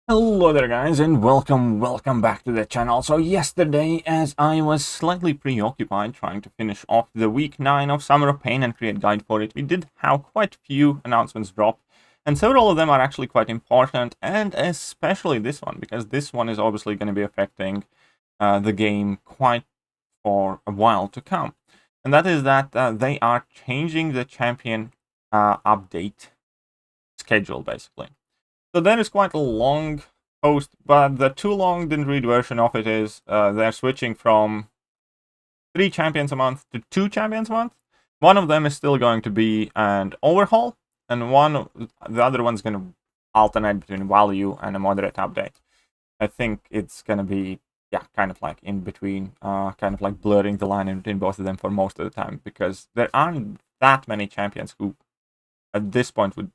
Hello there guys and welcome back to the channel. So yesterday, as I was slightly preoccupied trying to finish off the week 9 of Summer of Pain and create guide for it, we did have quite a few announcements drop, and several of them are actually quite important, and especially this one, because this one is obviously going to be affecting the game quite for a while to come. And that is that they are changing the champion update schedule, basically. So there is quite a long post, but the too long didn't read version of it is they're switching from 3 champions a month to 2 champions a month. One of them is still going to be an overhaul, and the other one's going to alternate between value and a moderate update. I think it's going to be, yeah, kind of like in between, kind of like blurring the line in between both of them for most of the time, because there aren't that many champions who at this point would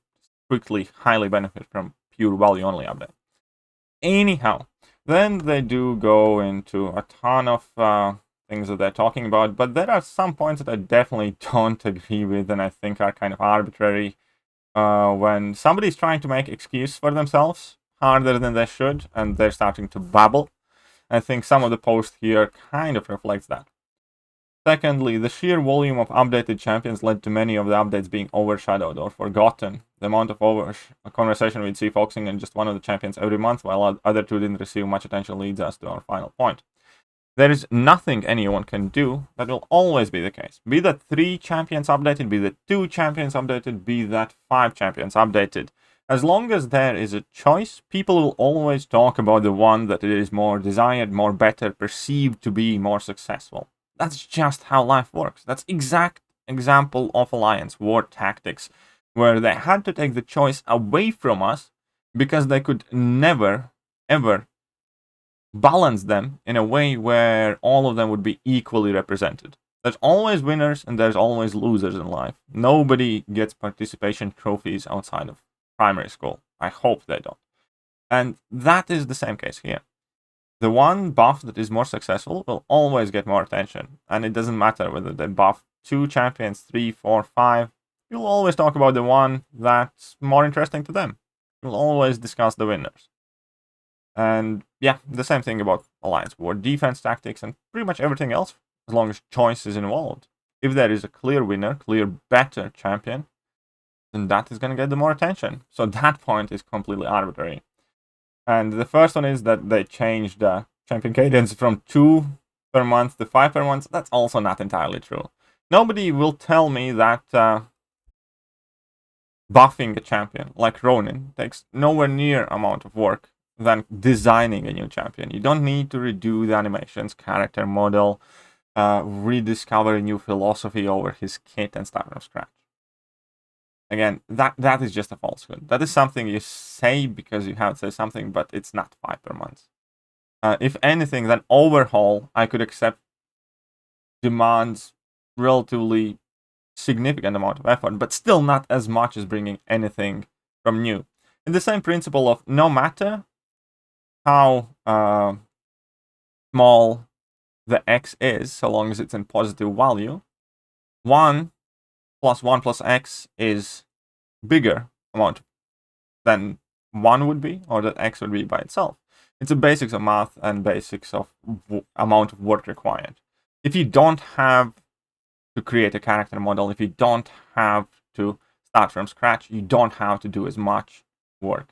quickly highly benefit from pure value only update. Anyhow, then they do go into a ton of things that they're talking about, but there are some points that I definitely don't agree with and I think are kind of arbitrary. When somebody's trying to make excuse for themselves harder than they should and they're starting to babble, I think some of the post here kind of reflects that. Secondly, the sheer volume of updated champions led to many of the updates being overshadowed or forgotten. The amount of conversation we'd see focusing on just one of the champions every month, while other two didn't receive much attention, leads us to our final point. There is nothing anyone can do. That will always be the case. Be that 3 champions updated, be that 2 champions updated, be that 5 champions updated. As long as there is a choice, people will always talk about the one that is more desired, more better, perceived to be more successful. That's just how life works. That's exact example of alliance war tactics, where they had to take the choice away from us because they could never, ever balance them in a way where all of them would be equally represented. There's always winners and there's always losers in life. Nobody gets participation trophies outside of primary school. I hope they don't. And that is the same case here. The one buff that is more successful will always get more attention. And it doesn't matter whether they buff 2 champions, 3, 4, 5. You'll always talk about the one that's more interesting to them. You'll always discuss the winners. And yeah, the same thing about alliance war, defense tactics, and pretty much everything else, as long as choice is involved. If there is a clear winner, clear better champion, then that is going to get the more attention. So that point is completely arbitrary. And the first one is that they changed the champion cadence from 2 per month to 5 per month. That's also not entirely true. Nobody will tell me that buffing a champion like Ronin takes nowhere near amount of work than designing a new champion. You don't need to redo the animations, character model, rediscover a new philosophy over his kit and start from scratch. Again, that is just a falsehood. That is something you say because you have to say something, but it's not 5 per month. If anything, that overhaul I could accept demands relatively significant amount of effort, but still not as much as bringing anything from new. And the same principle of no matter how small the x is, so long as it's in positive value, 1 plus 1 plus x is bigger amount than 1 would be, or that x would be by itself. It's the basics of math and basics of amount of work required. If you don't have to create a character model, if you don't have to start from scratch, you don't have to do as much work.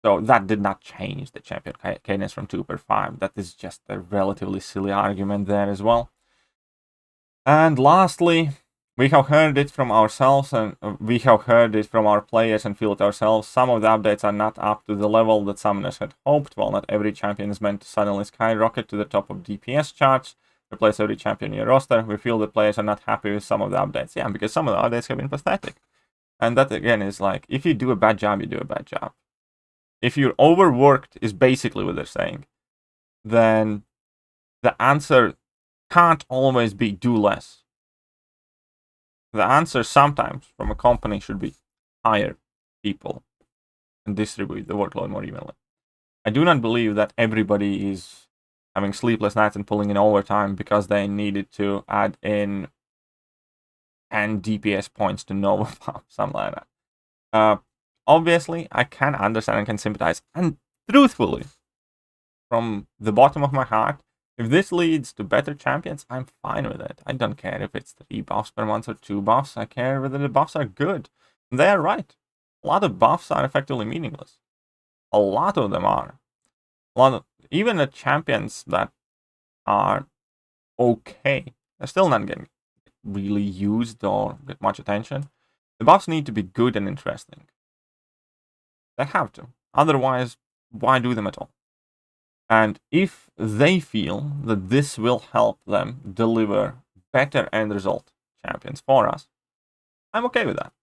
So that did not change the champion cadence from 2 per 5. That is just a relatively silly argument there as well. And lastly, we have heard it from ourselves and we have heard it from our players and feel it ourselves. Some of the updates are not up to the level that summoners had hoped. While not every champion is meant to suddenly skyrocket to the top of DPS charts, replace every champion in your roster, we feel that players are not happy with some of the updates. Yeah, because some of the updates have been pathetic. And that again is like, if you do a bad job, you do a bad job. If you're overworked, is basically what they're saying, then the answer can't always be do less. The answer sometimes from a company should be hire people and distribute the workload more evenly. I do not believe that everybody is having sleepless nights and pulling in overtime because they needed to add in 10 DPS points to Nova, something like that. Obviously, I can understand and can sympathize, and truthfully, from the bottom of my heart, if this leads to better champions, I'm fine with it. I don't care if it's 3 buffs per month or 2 buffs. I care whether the buffs are good. They're right. A lot of buffs are effectively meaningless. A lot of them are. Even the champions that are okay, they're still not getting really used or get much attention. The buffs need to be good and interesting. They have to. Otherwise, why do them at all? And if they feel that this will help them deliver better end result champions for us, I'm okay with that.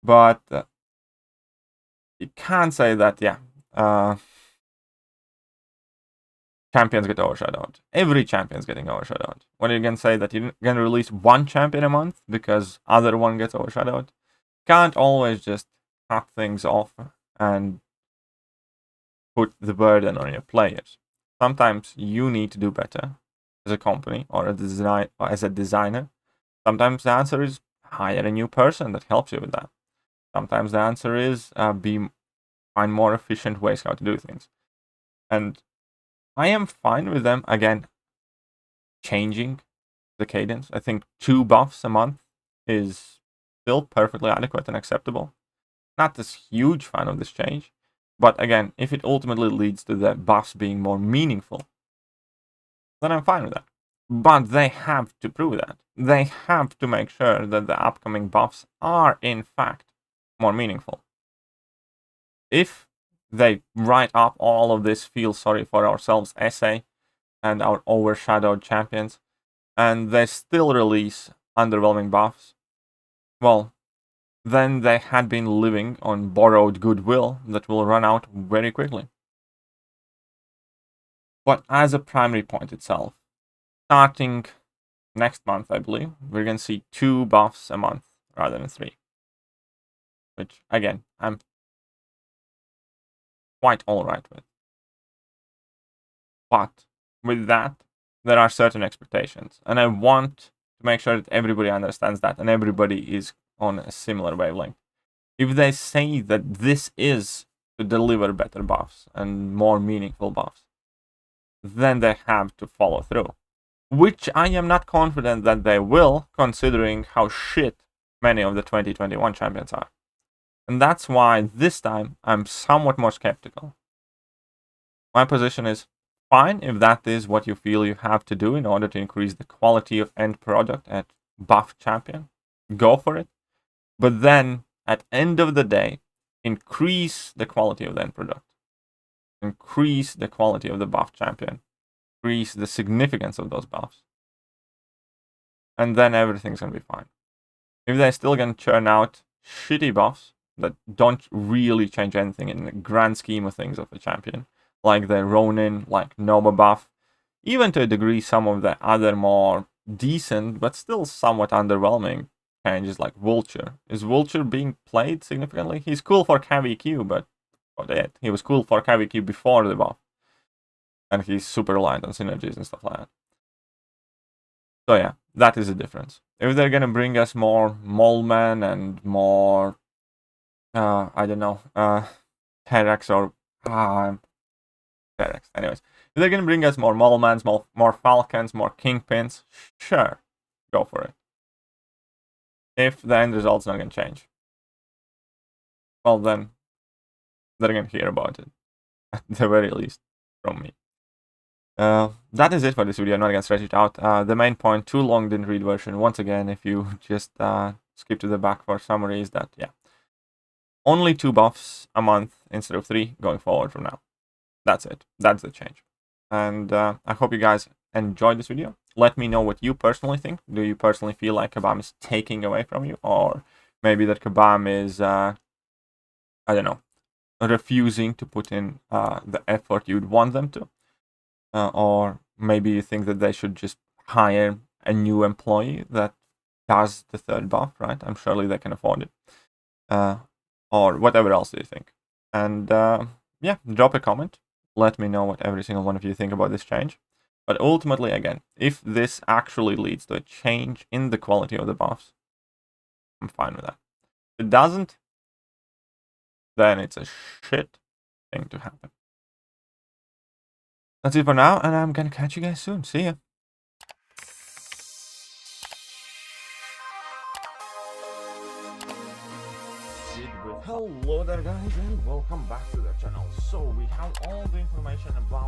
But you can't say that, champions get overshadowed. Every champion's getting overshadowed. When you can say that you're going to release one champion a month because other one gets overshadowed, can't always just cut things off and put the burden on your players. Sometimes you need to do better as a company or as a designer. Sometimes the answer is hire a new person that helps you with that. Sometimes the answer is find more efficient ways how to do things. And I am fine with them, again, changing the cadence. I think 2 buffs a month is still perfectly adequate and acceptable. Not this huge fan of this change, but again, if it ultimately leads to the buffs being more meaningful, then I'm fine with that. But they have to prove that. They have to make sure that the upcoming buffs are, in fact, more meaningful. If they write up all of this feel sorry for ourselves essay and our overshadowed champions, and they still release underwhelming buffs, well, then they had been living on borrowed goodwill that will run out very quickly. But as a primary point itself, starting next month, I believe, we're going to see 2 buffs a month rather than 3. Which, again, I'm quite alright with. But with that, there are certain expectations. And I want to make sure that everybody understands that and everybody is on a similar wavelength. If they say that this is to deliver better buffs and more meaningful buffs, then they have to follow through. Which I am not confident that they will, considering how shit many of the 2021 champions are. And that's why this time I'm somewhat more skeptical. My position is fine if that is what you feel you have to do in order to increase the quality of end product at buff champion. Go for it. But then, at end of the day, increase the quality of the end product. Increase the quality of the buff champion. Increase the significance of those buffs. And then everything's going to be fine. If they're still going to churn out shitty buffs that don't really change anything in the grand scheme of things of a champion, like the Ronin, like Nova buff, even to a degree some of the other more decent but still somewhat underwhelming changes like Vulture. Is Vulture being played significantly? He's cool for KVQ, but he was cool for KVQ before the buff. And he's super reliant on synergies and stuff like that. So yeah, that is the difference. If they're gonna bring us more Moleman and more, I don't know, Terex or Terex. Anyways, if they're gonna bring us more Molemans, more Falcons, more Kingpins, sure, go for it. If the end result's not gonna change, well then, they're gonna hear about it, at the very least, from me. That is it for this video. I'm not gonna stretch it out. The main point, too long didn't read version. Once again, if you just skip to the back for summaries, that yeah, only 2 buffs a month instead of 3 going forward from now. That's it. That's the change. And I hope you guys enjoyed this video. Let me know what you personally think. Do you personally feel like Kabam is taking away from you, or maybe that Kabam is I don't know, refusing to put in the effort you'd want them to? Or maybe you think that they should just hire a new employee that does the 3rd buff, right? I'm surely they can afford it. Or whatever else do you think. And yeah, drop a comment. Let me know what every single one of you think about this change. But ultimately, again, if this actually leads to a change in the quality of the buffs, I'm fine with that. If it doesn't, then it's a shit thing to happen. That's it for now, and I'm gonna catch you guys soon. See ya. Hello there guys, and welcome back to the channel. So we have all the information about